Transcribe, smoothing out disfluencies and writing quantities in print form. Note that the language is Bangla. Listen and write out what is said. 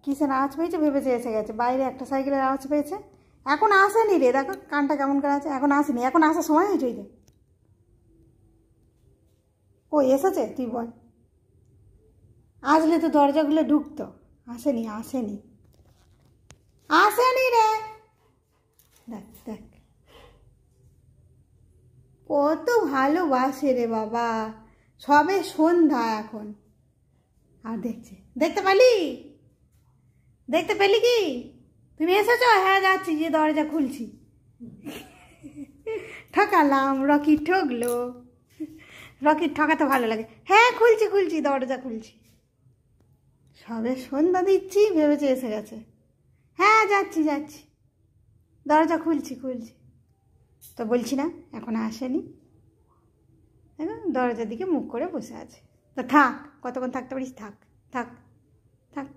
কিসের আওয়াজ পেয়েছে ভেবেছে এসে গেছে। বাইরে একটা সাইকেলের আওয়াজ পেয়েছে, এখন আসেনি রে। দেখো কানটা কেমন করে আছে, এখন আসেনি, এখন আসার সময় হয়েছে। ওই যে ও এসেছে, তুই বল। আসলে তো দরজাগুলো ঢুকতো। আসেনি আসেনি আসেনি রে। দেখ দেখ কত ভালোবাসে রে বাবা। সবে সন্ধ্যা এখন, আর দেখছে। দেখতে পেলি, দেখতে পেলি কি? তুমি এসেছো? হ্যাঁ যাচ্ছি, যে দরজা খুলছি। ঠকালাম, রকি ঠকলো। রকির ঠকাতে ভালো লাগে। হ্যাঁ খুলছি খুলছি, দরজা খুলছি। সবে সন্ধ্যা দিচ্ছি ভেবেছে এসে গেছে। হ্যাঁ যাচ্ছি যাচ্ছি, দরজা খুলছি খুলছি। তো বলছি না এখন আসেনি, দেখো দরজার দিকে মুখ করে বসে আছে। তো থাক, কতক্ষণ থাকতে পারিস, থাক থাক থাক।